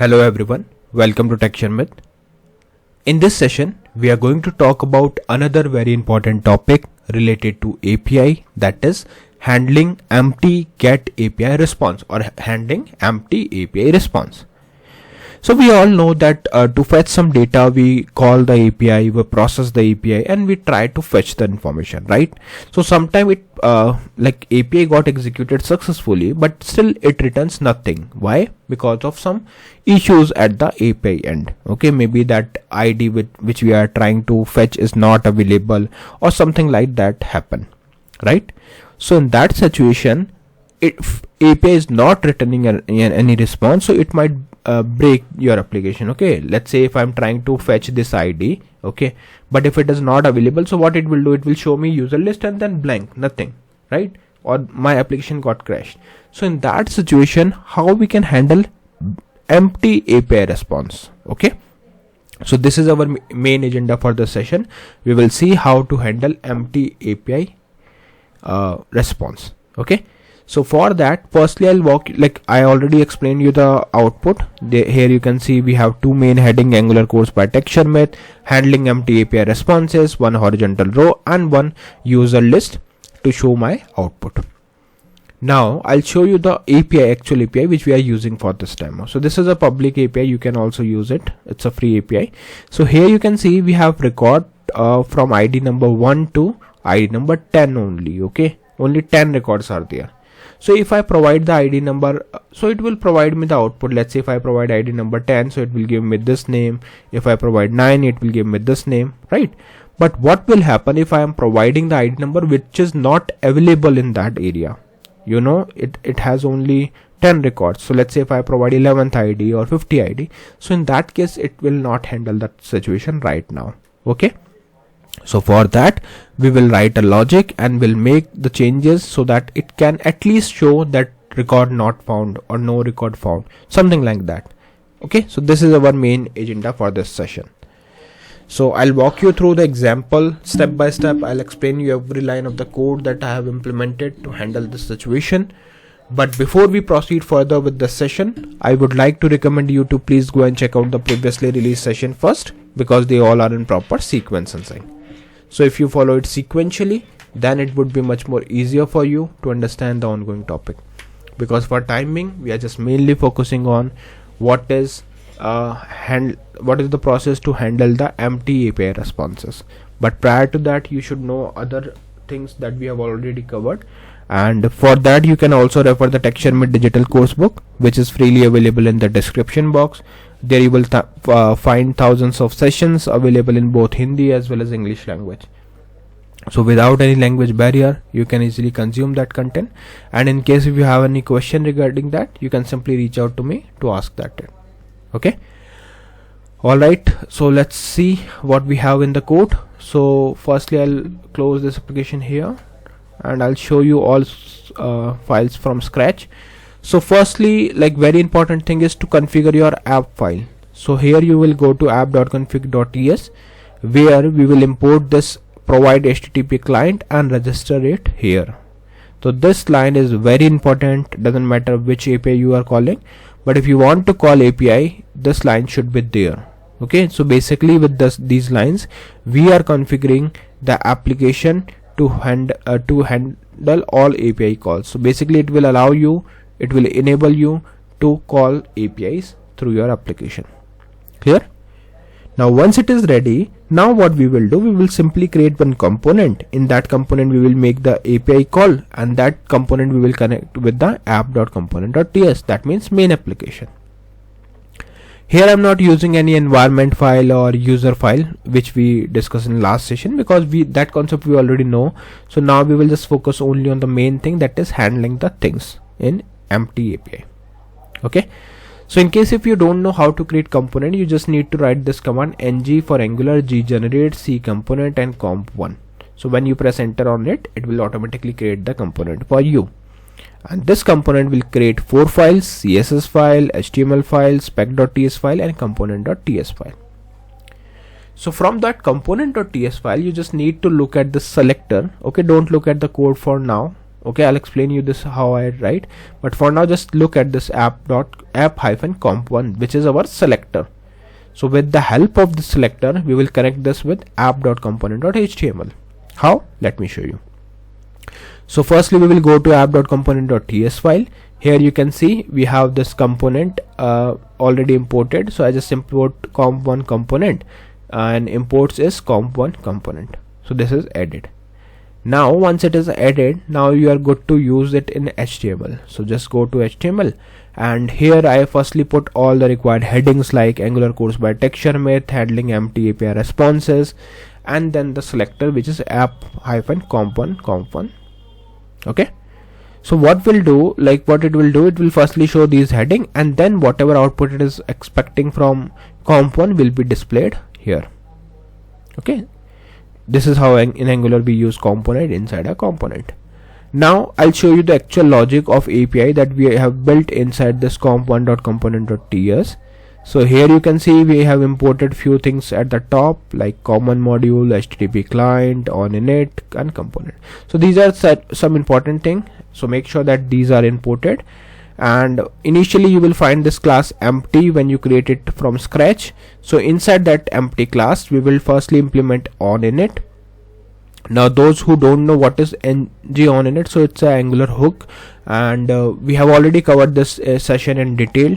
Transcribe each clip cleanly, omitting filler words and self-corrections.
Hello everyone, welcome to TechSharmit. In this session, we are going to talk about another very important topic related to API, that is handling empty GET API response or handling empty API response. So we all know that to fetch some data, we call the API, we process the API, and we try to fetch the information, right? So sometimes it like API got executed successfully, but still it returns nothing. Why? Because of some issues at the API end. Okay, maybe that ID with which we are trying to fetch is not available, or something like that happen, right? So in that situation, if API is not returning any response, so it might break your application. Okay, let's say if I'm trying to fetch this ID, okay, but if it is not available, so what it will do, it will show me user list and then blank, nothing, right? Or my application got crashed. So in that situation, how we can handle empty API response? Okay, so this is our main agenda for the session. We will see how to handle empty API response. Okay, so for that, firstly I'll walk, like I already explained you the output. Here you can see we have two main heading: Angular course by TechSharmit, handling empty API responses, one horizontal row and one user list to show my output. Now I'll show you the actual API which we are using for this demo. So this is a public API, you can also use it, it's a free API. So here you can see we have record from ID number 1 to ID number 10 only. Okay, only 10 records are there. So if I provide the ID number, so it will provide me the output. Let's say if I provide ID number 10, so it will give me this name. If I provide 9, it will give me this name, right? But what will happen if I am providing the ID number which is not available in that area? You know, it has only 10 records. So let's say if I provide 11th ID or 50 ID, so in that case, it will not handle that situation right now. Okay. So for that, we will write a logic and will make the changes so that it can at least show that record not found or no record found, something like that. Okay, so this is our main agenda for this session. So I'll walk you through the example step by step. I'll explain you every line of the code that I have implemented to handle this situation. But before we proceed further with the session, I would like to recommend you to please go and check out the previously released session first, because they all are in proper sequence and sync. So if you follow it sequentially, then it would be much more easier for you to understand the ongoing topic. Because for timing, we are just mainly focusing on what is the process to handle the empty API responses. But prior to that, you should know other things that we have already covered. And for that, you can also refer the TechSharmit digital course book, which is freely available in the description box. There you will find thousands of sessions available in both Hindi as well as English language. So without any language barrier, you can easily consume that content. And in case if you have any question regarding that, you can simply reach out to me to ask that. Okay. Alright, so let's see what we have in the code. So firstly, I'll close this application here and I'll show you all files from scratch. So firstly, like very important thing is to configure your app file. So here you will go to app.config.ts, where we will import this provide HttpClient and register it here. So this line is very important. Doesn't matter which API you are calling, but if you want to call API, this line should be there. Okay, so basically with these lines, we are configuring the application to handle all API calls. So basically it will enable you to call APIs through your application. Clear? Now once it is ready, now what we will do, we will simply create one component. In that component we will make the API call, and that component we will connect with the app.component.ts, that means main application. Here I'm not using any environment file or user file which we discussed in last session, because that concept we already know. So now we will just focus only on the main thing, that is handling the things in empty API. Okay, so in case if you don't know how to create component, you just need to write this command ng for Angular ggenerate c component and comp1. So when you press enter on it, it will automatically create the component for you. And this component will create 4 files: CSS file, HTML file, spec.ts file and component.ts file. So from that component.ts file, you just need to look at the selector. Okay, don't look at the code for now. Okay, I'll explain you this how I write, but for now just look at this app.app-comp1, which is our selector. So with the help of the selector, we will connect this with app.component.html. How? Let me show you. So firstly, we will go to app.component.ts file. Here you can see we have this component already imported. So I just import comp1 component, and imports is comp1 component. So this is added. Now once it is added, now you are good to use it in HTML. So just go to HTML, and here I firstly put all the required headings like Angular course by TextureMyth, handling empty API responses, and then the selector, which is app-comp1. Okay, so what will do, like what it will do, it will firstly show these heading, and then whatever output it is expecting from comp1 will be displayed here. Okay, this is how in Angular we use component inside a component. Now I'll show you the actual logic of API that we have built inside this comp1.component.ts. So here you can see we have imported few things at the top, like common module, HTTP client, on init, and component. So these are some important things. So make sure that these are imported. And initially you will find this class empty when you create it from scratch. So inside that empty class, we will firstly implement on init. Now those who don't know what is ng on init, so it's an Angular hook, and we have already covered this session in detail.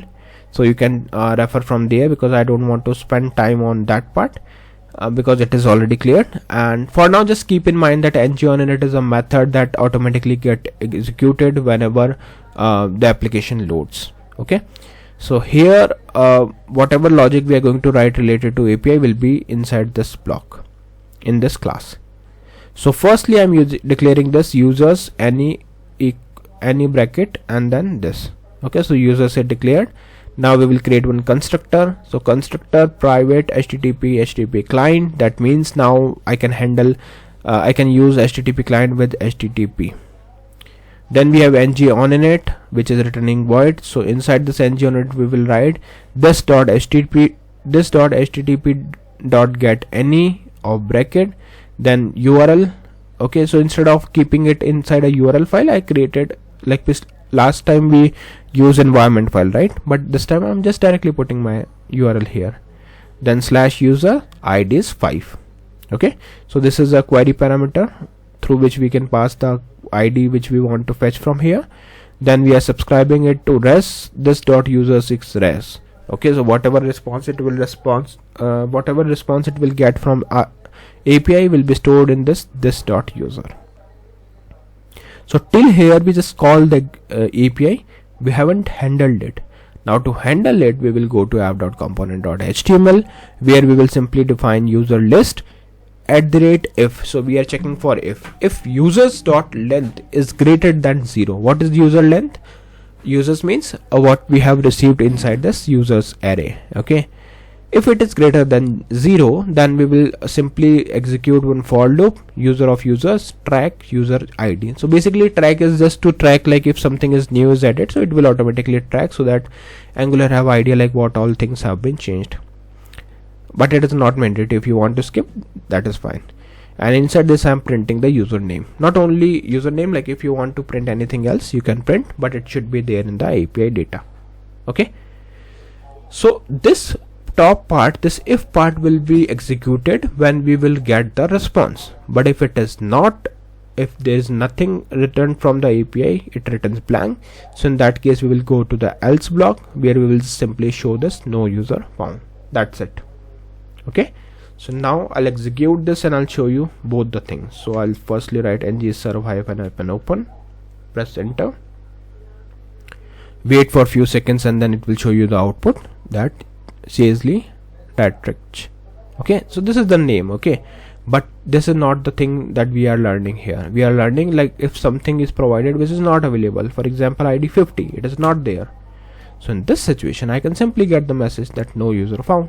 So you can refer from there, because I don't want to spend time on that part because it is already cleared. And for now, just keep in mind that ng on init is a method that automatically get executed whenever the application loads. Okay, so here whatever logic we are going to write related to API will be inside this block in this class. So firstly, I'm declaring this users any bracket and then this. Okay, so users are declared. Now we will create one constructor. So constructor private HTTP client. That means now I can handle I can use HTTP client with HTTP. Then we have ng on init, which is returning void. So inside this ng on init we will write this.http get any of bracket, then URL. Okay, so instead of keeping it inside a URL file, I created, like this last time we use environment file, right? But this time I'm just directly putting my URL here. Then slash user ID is 5. Okay, so this is a query parameter through which we can pass the ID which we want to fetch from here. Then we are subscribing it to res, this dot user6 res. Okay, so whatever response it will get from API will be stored in this dot user. So till here we just call the API, we haven't handled it. Now to handle it, we will go to app.component.html, where we will simply define user list @if. So we are checking for if users.length is greater than 0. What is user length? Users means what we have received inside this users array. Okay, if it is greater than 0, then we will simply execute one for loop, user of users track user ID. So basically track is just to track, like if something is new is added, so it will automatically track, so that Angular have idea like what all things have been changed. But it is not mandatory. If you want to skip, that is fine. And inside this I'm printing the username. Not only username, like if you want to print anything else you can print, but it should be there in the API data. Okay, so this top part, this if part, will be executed when we will get the response. But if it is not, if there is nothing returned from the API, it returns blank. So in that case we will go to the else block, where we will simply show this no user found. That's it. Okay, so now I'll execute this and I'll show you both the things. So I'll firstly write ng serve -open, press enter, wait for a few seconds, and then it will show you the output that Chaisley Tatrich. Okay, so this is the name. Okay, but this is not the thing that we are learning here. We are learning like if something is provided which is not available, for example ID 50, it is not there. So in this situation I can simply get the message that no user found.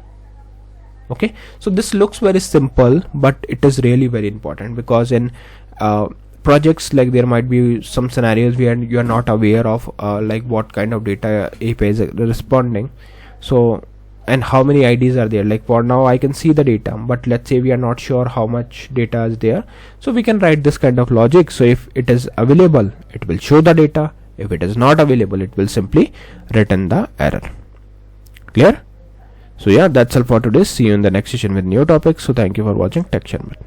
Okay, so this looks very simple, but it is really very important, because in projects, like there might be some scenarios where you are not aware of like what kind of data API is responding. So and how many IDs are there. Like for now I can see the data, but let's say we are not sure how much data is there, so we can write this kind of logic. So if it is available, it will show the data. If it is not available, it will simply return the error. Clear? So yeah, that's all for today. See you in the next session with new topics. So thank you for watching TechSharmat.